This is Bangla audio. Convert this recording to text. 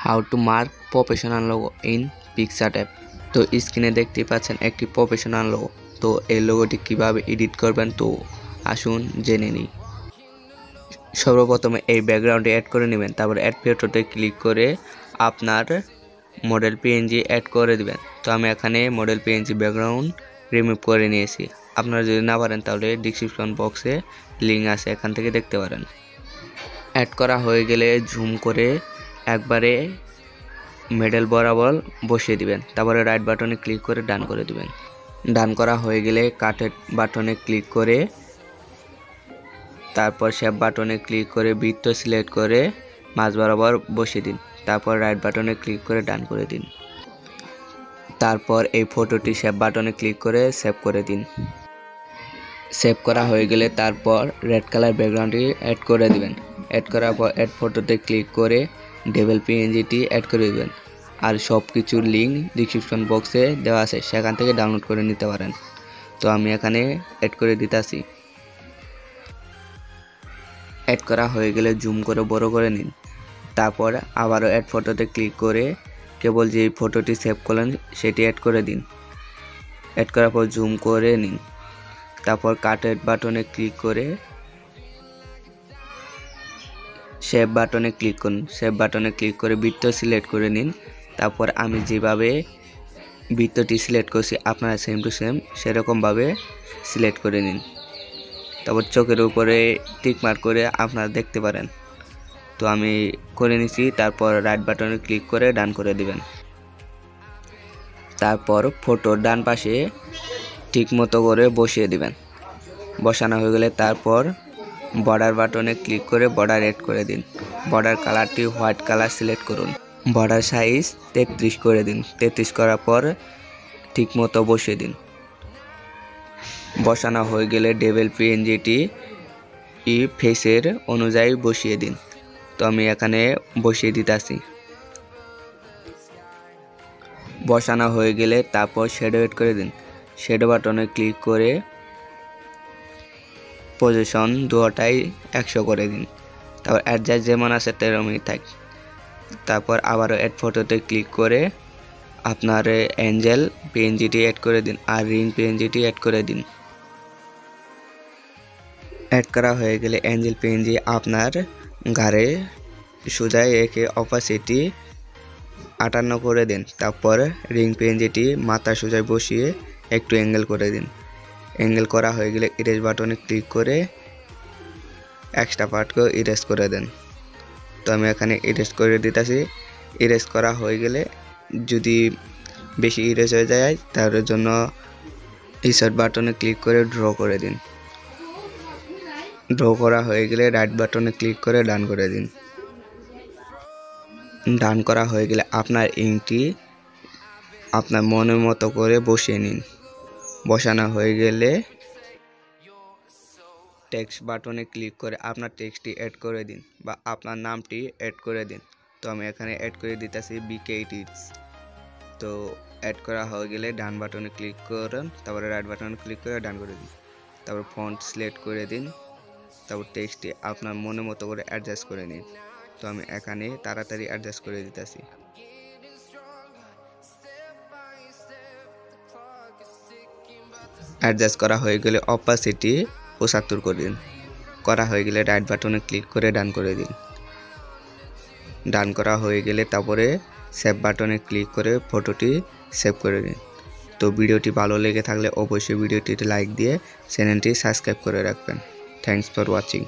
How to mark professional logo in picture app. তো স্ক্রিনে দেখতে পাচ্ছেন একটি প্রফেশনাল লোগো। তো এই লোগোটি কিভাবে এডিট করবেন তো আসুন জেনে নিই। সর্বপ্রথমে এই ব্যাকগ্রাউন্ডে অ্যাড করে নেবেন, তারপর অ্যাড ফটোতে ক্লিক করে আপনার মডেল পিএনজি অ্যাড করে দিবেন। তো আমি এখানে মডেল পিএনজি ব্যাকগ্রাউন্ড রিমুভ করে নিয়েছি। আপনারা যদি না পারেন তাহলে ডিসক্রিপশন বক্সে লিঙ্ক আছে, এখান থেকে দেখতে পারেন। অ্যাড করা হয়ে গেলে জুম করে একবারে মিডল বরাবর বসিয়ে দিবেন, তারপরে রাইট বাটনে ক্লিক করে ডান করে দিবেন। ডান করা হয়ে গেলে কাটের বাটনে ক্লিক করে তারপর শেপ বাটনে ক্লিক করে বৃত্ত সিলেক্ট করে মাঝ বরাবর বসিয়ে দিন, তারপর রাইট বাটনে ক্লিক করে ডান করে দিন। তারপর এই ফটোটি শেপ বাটনে ক্লিক করে সেভ করে দিন। সেভ করা হয়ে গেলে তারপর রেড কালার ব্যাকগ্রাউন্ডটি অ্যাড করে দিবেন। অ্যাড করার পর অ্যাড ফটোতে ক্লিক করে ডেভেল পিএনজিটি অ্যাড করে দিবেন। আর সব কিছুর লিঙ্ক ডিসক্রিপশন বক্সে দেওয়া আছে, সেখান থেকে ডাউনলোড করে নিতে পারেন। তো আমি এখানে অ্যাড করে দিতেছি। অ্যাড করা হয়ে গেলে জুম করে বড় করে নিন, তারপর আবারও অ্যাড ফটোতে ক্লিক করে কেবল যে ফটোটি সেভ করলেন সেটি অ্যাড করে দিন। অ্যাড করার পর জুম করে নিন, তারপর কাটের বাটনে ক্লিক করে শেপ বাটনে ক্লিক করুন। শেপ বাটনে ক্লিক করে বৃত্ত সিলেক্ট করে নিন, তারপর আমি যেভাবে বৃত্তটি সিলেক্ট করছি আপনারা সেম টু সেম সেরকমভাবে সিলেক্ট করে নিন। তারপর চোখের উপরে টিক মার্ক করে আপনারা দেখতে পারেন। তো আমি করে নিছি। তারপর রাইট বাটনে ক্লিক করে ডান করে দিবেন। তারপর ফটোর ডান পাশে ঠিক মতো করে বসিয়ে দিবেন। বসানো হয়ে গেলে তারপর বর্ডার বাটনে ক্লিক করে বর্ডার এড করে দিন। বর্ডার কালারটি হোয়াইট কালার সিলেক্ট করুন। বর্ডার সাইজ 33 করে দিন। 33 করার পর ঠিক মতো বসিয়ে দিন। বসানো হয়ে গেলে ডেভেল পিএনজিটি ফেসের অনুযায়ী বসিয়ে দিন। তো আমি এখানে বসিয়ে দিতেছি। বসানো হয়ে গেলে তারপর শ্যাডো এড করে দিন। শ্যাডো বাটনে ক্লিক করে পজিশন দুটাই 100 করে দিন। তারপর অ্যাডজাস্ট যেমন আছে তেমনই থাক। তারপর আবারও অ্যাড ফটোতে ক্লিক করে আপনার অ্যাঞ্জেল পিএনজিটি অ্যাড করে দিন আর রিং পিএনজিটি অ্যাড করে দিন। অ্যাড করা হয়ে গেলে অ্যাঞ্জেল পিএনজি আপনার ঘাড়ে সোজাই রেখে অপাসিটি 58 করে দিন। তারপর রিং পিএনজিটি মাথা সোজায় বসিয়ে একটু অ্যাঙ্গেল করে দিন। অ্যাঙ্গেল করা হয়ে গেলে ইরেজ বাটনে ক্লিক করে এক্সট্রা পার্টকে ইরেজ করে দেন। তো আমি এখানে ইরেজ করে দিতেছি। ইরেজ করা হয়ে গেলে যদি বেশি ইরেজ হয়ে যায় তার জন্য ইনসার্ট বাটনে ক্লিক করে ড্র করে দিন। ড্র করা হয়ে গেলে রাইট বাটনে ক্লিক করে ডান করে দিন। ডান করা হয়ে গেলে আপনার ইঙ্কটি আপনার মনের মতো করে বসিয়ে নিন। বসানো হয়ে গেলে টেক্সট বাটনে ক্লিক করে আপনার টেক্সটটি অ্যাড করে দিন বা আপনার নামটি অ্যাড করে দিন। তো আমি এখানে অ্যাড করে দিতেছি বিকে টিপস। তো অ্যাড করা হয়ে গেলে ডান বাটনে ক্লিক করুন, তারপরে রাইট বাটনে ক্লিক করে ডান করে দিন। তারপর ফন্ট সিলেক্ট করে দিন, তারপর টেক্সটটি আপনার মনের মতো করে অ্যাডজাস্ট করে নিন। তো আমি এখানে তাড়াতাড়ি অ্যাডজাস্ট করে দিতেছি। অ্যাডজাস্ট করা হয়ে গেলে অপাসিটি 75 করে দিন। করা হয়ে গেলে রাইট বাটনে ক্লিক করে ডান করে দিন। ডান করা হয়ে গেলে তারপরে সেভ বাটনে ক্লিক করে ফটোটি সেভ করে দিন। তো ভিডিওটি ভালো লেগে থাকলে অবশ্যই ভিডিওটিতে লাইক দিয়ে চ্যানেলটি সাবস্ক্রাইব করে রাখবেন। Thanks for watching.